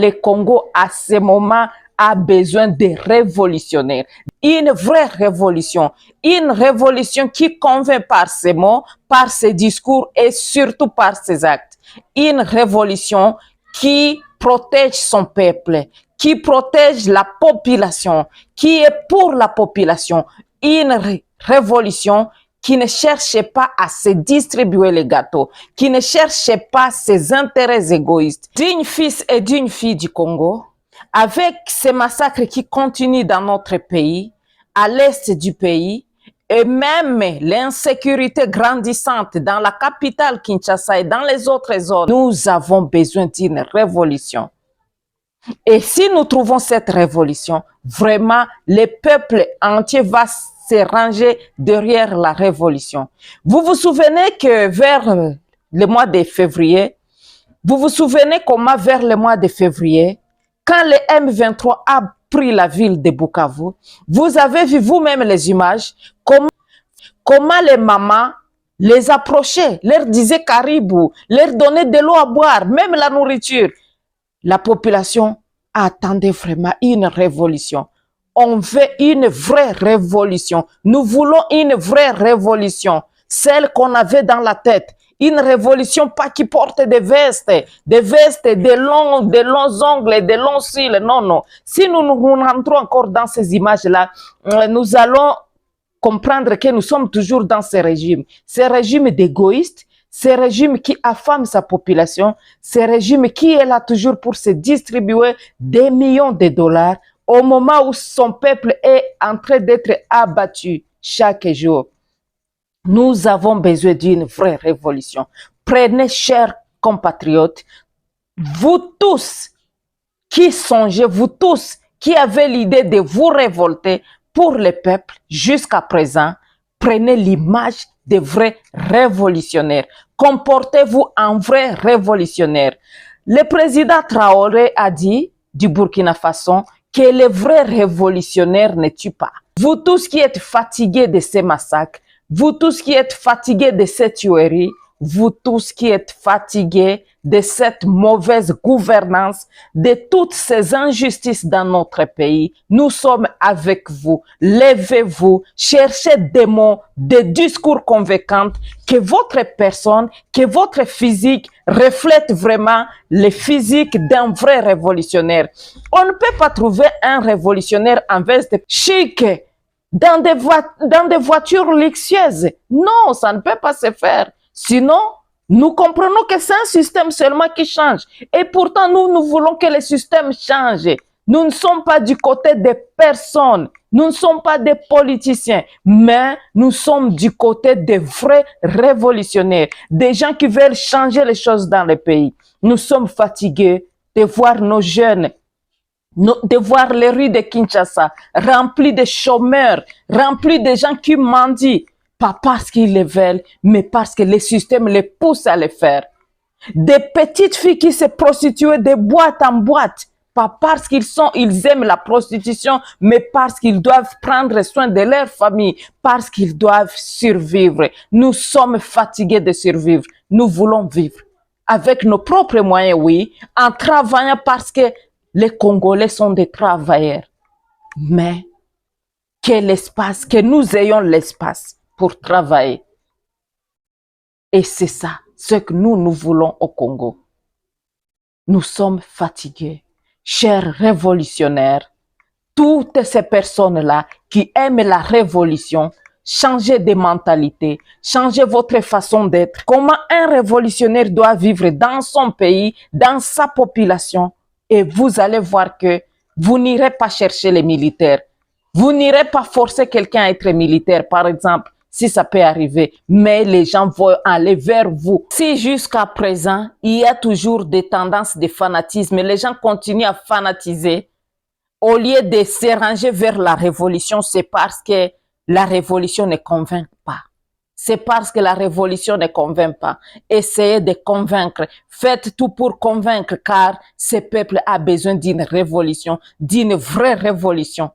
Le Congo, à ce moment, a besoin de révolutionnaires. Une vraie révolution. Une révolution qui convainc par ses mots, par ses discours et surtout par ses actes. Une révolution qui protège son peuple, qui protège la population, qui est pour la population. Une révolution qui ne cherchait pas à se distribuer les gâteaux, qui ne cherchait pas ses intérêts égoïstes. Dignes fils et dignes filles du Congo, avec ces massacres qui continuent dans notre pays, à l'est du pays, et même l'insécurité grandissante dans la capitale Kinshasa et dans les autres zones, nous avons besoin d'une révolution. Et si nous trouvons cette révolution, vraiment, le peuple entier va se ranger derrière la révolution. Vous vous souvenez que vers le mois de février, vous vous souvenez comment vers le mois de février, quand le M23 a pris la ville de Bukavu, vous avez vu vous-même les images, comment les mamans les approchaient, leur disaient caribou, leur donnaient de l'eau à boire, même la nourriture. La population attendait vraiment une révolution. On veut une vraie révolution. Nous voulons une vraie révolution. Celle qu'on avait dans la tête. Une révolution pas qui porte des vestes, des longs ongles, des longs cils. Non, non. Si nous rentrons encore dans ces images-là, nous allons comprendre que nous sommes toujours dans ce régime d'égoïstes, ce régime qui affame sa population, ce régime qui est là toujours pour se distribuer des millions de dollars au moment où son peuple est en train d'être abattu chaque jour. Nous avons besoin d'une vraie révolution. Prenez, chers compatriotes, vous tous qui songez, vous tous qui avez l'idée de vous révolter pour le peuple jusqu'à présent, prenez l'image des vrais révolutionnaires. Comportez-vous en vrai révolutionnaire. Le président Traoré a dit du Burkina Faso que les vrais révolutionnaires ne tuent pas. Vous tous qui êtes fatigués de ces massacres, vous tous qui êtes fatigués de cette tuerie, vous tous qui êtes fatigués de cette mauvaise gouvernance, de toutes ces injustices dans notre pays, nous sommes avec vous. Levez-vous, cherchez des mots, des discours convaincants, que votre personne, que votre physique reflète vraiment le physique d'un vrai révolutionnaire. On ne peut pas trouver un révolutionnaire en veste chic, dans des voitures luxueuses. Non, ça ne peut pas se faire. Sinon, nous comprenons que c'est un système seulement qui change. Et pourtant, nous voulons que le système change. Nous ne sommes pas du côté des personnes. Nous ne sommes pas des politiciens. Mais nous sommes du côté des vrais révolutionnaires. Des gens qui veulent changer les choses dans le pays. Nous sommes fatigués de voir nos jeunes, de voir les rues de Kinshasa remplies de chômeurs, remplies de gens qui mendient. Pas parce qu'ils le veulent, mais parce que le système les pousse à le faire. Des petites filles qui se prostituent de boîte en boîte, pas parce ils aiment la prostitution, mais parce qu'ils doivent prendre soin de leur famille, parce qu'ils doivent survivre. Nous sommes fatigués de survivre. Nous voulons vivre avec nos propres moyens, oui, en travaillant parce que les Congolais sont des travailleurs. Mais que nous ayons l'espace pour travailler. Et c'est ça, ce que nous voulons au Congo. Nous sommes fatigués, chers révolutionnaires, toutes ces personnes-là qui aiment la révolution, changez de mentalité, changez votre façon d'être. Comment un révolutionnaire doit vivre dans son pays, dans sa population, et vous allez voir que vous n'irez pas chercher les militaires. Vous n'irez pas forcer quelqu'un à être militaire, par exemple, si ça peut arriver, mais les gens vont aller vers vous. Si jusqu'à présent, il y a toujours des tendances de fanatisme, les gens continuent à fanatiser, au lieu de se ranger vers la révolution, c'est parce que la révolution ne convainc pas. C'est parce que la révolution ne convainc pas. Essayez de convaincre. Faites tout pour convaincre, car ce peuple a besoin d'une révolution, d'une vraie révolution.